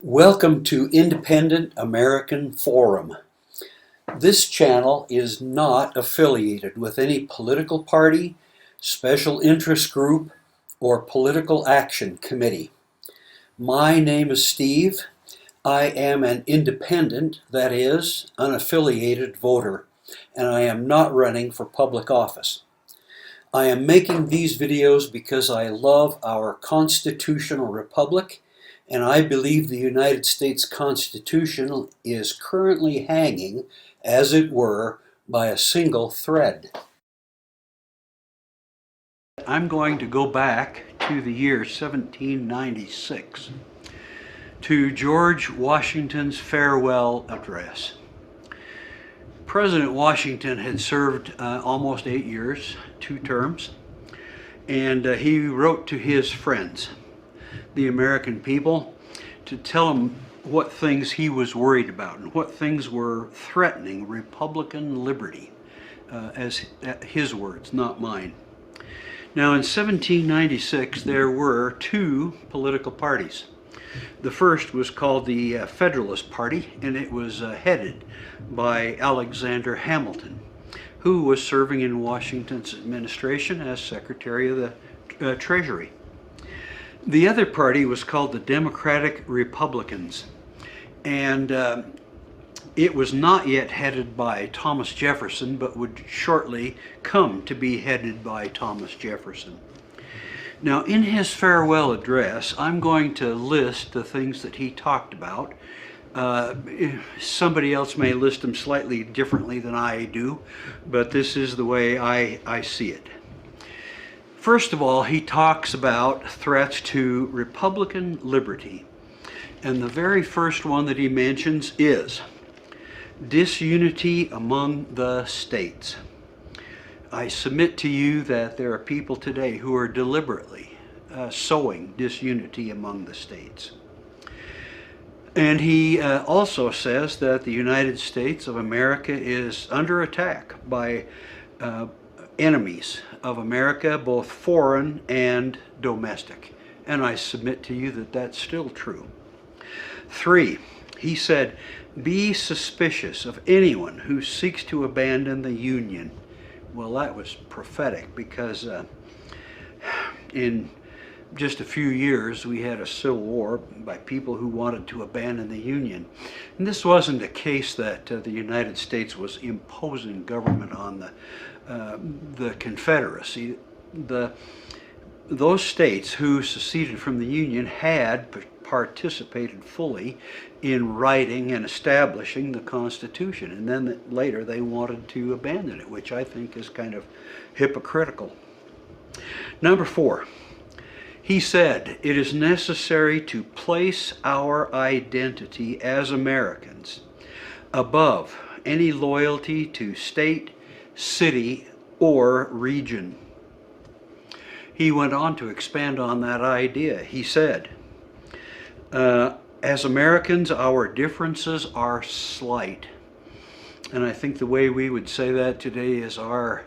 Welcome to Independent American Forum. This channel is not affiliated with any political party, special interest group, or political action committee. My name is Steve. I am an independent, that is, unaffiliated voter, and I am not running for public office. I am making these videos because I love our constitutional republic, and I believe the United States Constitution is currently hanging, as it were, by a single thread. I'm going to go back to the year 1796, to George Washington's farewell address. President Washington had served almost 8 years, 2 terms, and he wrote to his friends, the American people, to tell them what things he was worried about and what things were threatening Republican liberty, as his words, not mine. Now, in 1796, there were 2 political parties. The first was called the Federalist Party, and it was headed by Alexander Hamilton, who was serving in Washington's administration as Secretary of the Treasury. The other party was called the Democratic Republicans, and it was not yet headed by Thomas Jefferson, but would shortly come to be headed by Thomas Jefferson. Now, in his farewell address, I'm going to list the things that he talked about. Somebody else may list them slightly differently than I do, but this is the way I see it. First of all, he talks about threats to Republican liberty. And the very first one that he mentions is disunity among the states. I submit to you that there are people today who are deliberately sowing disunity among the states. And he also says that the United States of America is under attack by enemies of America, both foreign and domestic. And I submit to you that that's still true. 3, he said, be suspicious of anyone who seeks to abandon the Union. Well, that was prophetic, because in just a few years we had a civil war by people who wanted to abandon the Union. And this wasn't a case that the United States was imposing government on the Confederacy. Those states who seceded from the Union had participated fully in writing and establishing the Constitution, and then later they wanted to abandon it, which I think is kind of hypocritical. Number 4, he said, it is necessary to place our identity as Americans above any loyalty to state, city, or region. He went on to expand on that idea. He said, as Americans, our differences are slight. And I think the way we would say that today is our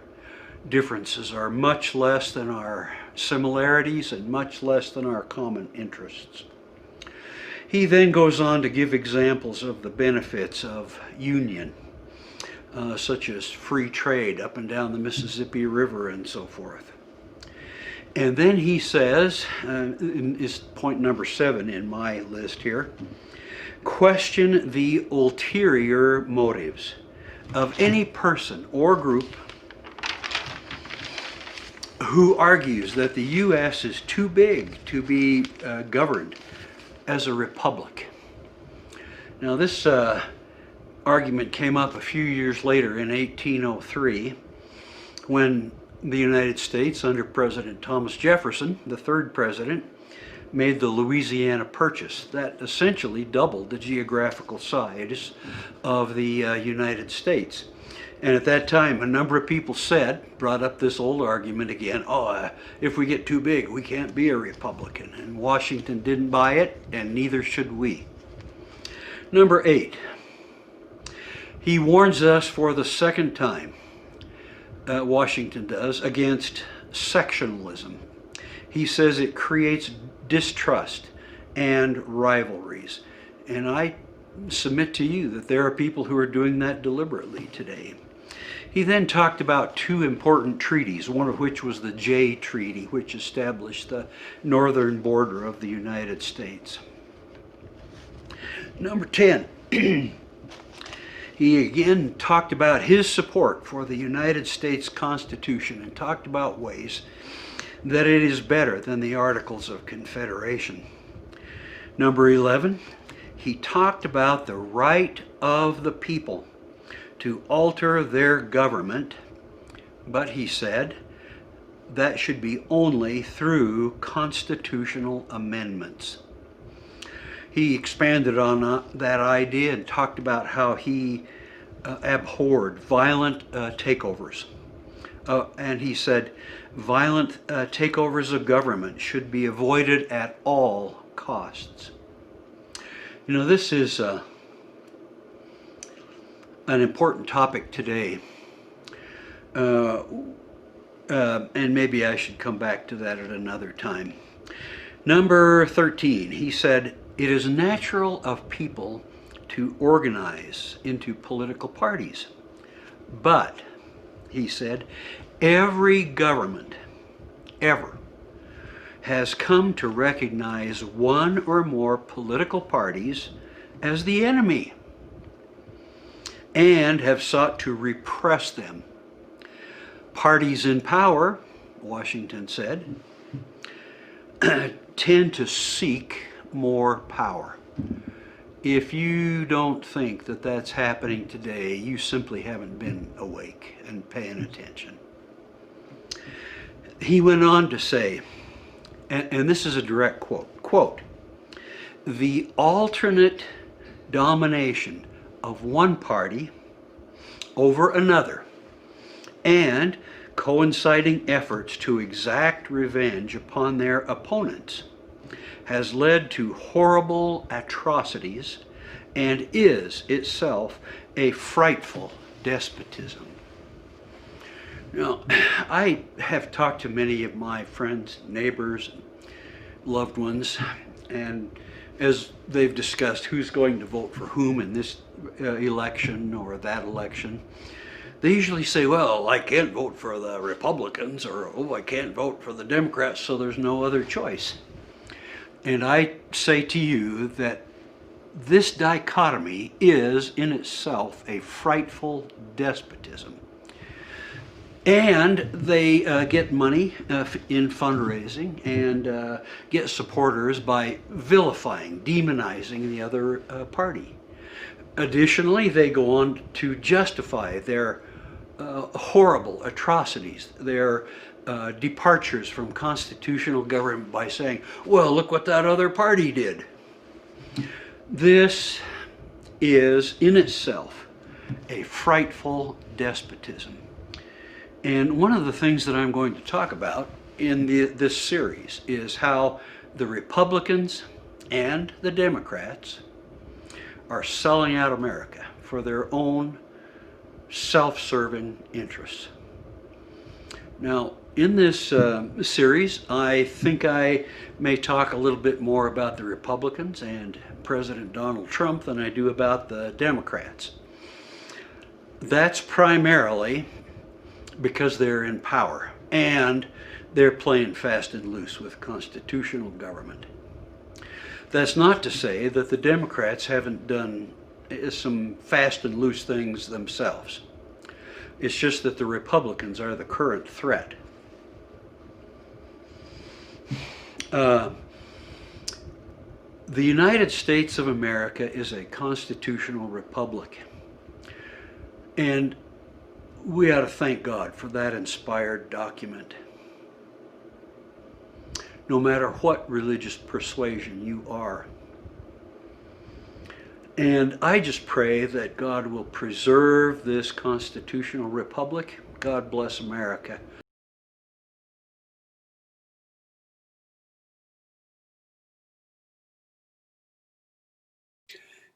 differences are much less than our similarities and much less than our common interests. He then goes on to give examples of the benefits of union, such as free trade up and down the Mississippi River and so forth. And then he says, is point number 7 in my list here, question the ulterior motives of any person or group who argues that the U.S. is too big to be governed as a republic. Now, this argument came up a few years later in 1803, when the United States, under President Thomas Jefferson, the 3rd president, made the Louisiana Purchase. That essentially doubled the geographical size of the United States. And at that time, a number of people brought up this old argument again, if we get too big, we can't be a Republican. And Washington didn't buy it, and neither should we. Number 8, he warns us for the second time, Washington does, against sectionalism. He says it creates distrust and rivalries. And I submit to you that there are people who are doing that deliberately today. He then talked about two important treaties, one of which was the Jay Treaty, which established the northern border of the United States. Number 10, he again talked about his support for the United States Constitution and talked about ways that it is better than the Articles of Confederation. Number 11, he talked about the right of the people to alter their government, but he said that should be only through constitutional amendments. He expanded on that idea and talked about how he abhorred violent takeovers. And he said violent takeovers of government should be avoided at all costs. You know, this is an important topic today. And maybe I should come back to that at another time. Number 13, he said, it is natural of people to organize into political parties. But, he said, every government ever has come to recognize one or more political parties as the enemy and have sought to repress them. Parties in power, Washington said, tend to seek more power. If you don't think that that's happening today, you simply haven't been awake and paying attention. He went on to say, and this is a direct quote, the alternate domination of one party over another and coinciding efforts to exact revenge upon their opponents has led to horrible atrocities and is itself a frightful despotism. Now, I have talked to many of my friends, neighbors, loved ones, and as they've discussed who's going to vote for whom in this election or that election, they usually say, well, I can't vote for the Republicans, or, oh, I can't vote for the Democrats, so there's no other choice. And I say to you that this dichotomy is in itself a frightful despotism. And they get money in fundraising and get supporters by vilifying, demonizing the other party. Additionally, they go on to justify their horrible atrocities, their departures from constitutional government by saying, well, look what that other party did. This is in itself a frightful despotism. And one of the things that I'm going to talk about in this series is how the Republicans and the Democrats are selling out America for their own self-serving interests. Now, in this series, I think I may talk a little bit more about the Republicans and President Donald Trump than I do about the Democrats. That's primarily because they're in power and they're playing fast and loose with constitutional government. That's not to say that the Democrats haven't done some fast and loose things themselves. It's just that the Republicans are the current threat. The United States of America is a constitutional republic. And we ought to thank God for that inspired document. No matter what religious persuasion you are. And I just pray that God will preserve this constitutional republic. God bless America.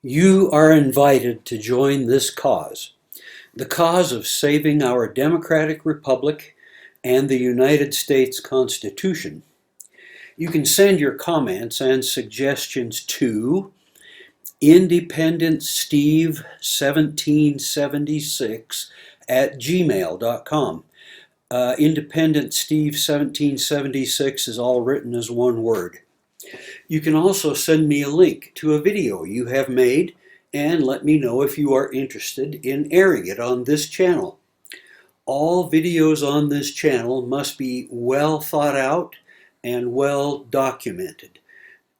You are invited to join this cause, the cause of saving our democratic republic and the United States Constitution. You can send your comments and suggestions to independentsteve1776 Independent Steve 1776 is all written as one word. You can also send me a link to a video you have made and let me know if you are interested in airing it on this channel. All videos on this channel must be well thought out and well documented.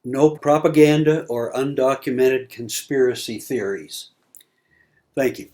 No propaganda or undocumented conspiracy theories. Thank you.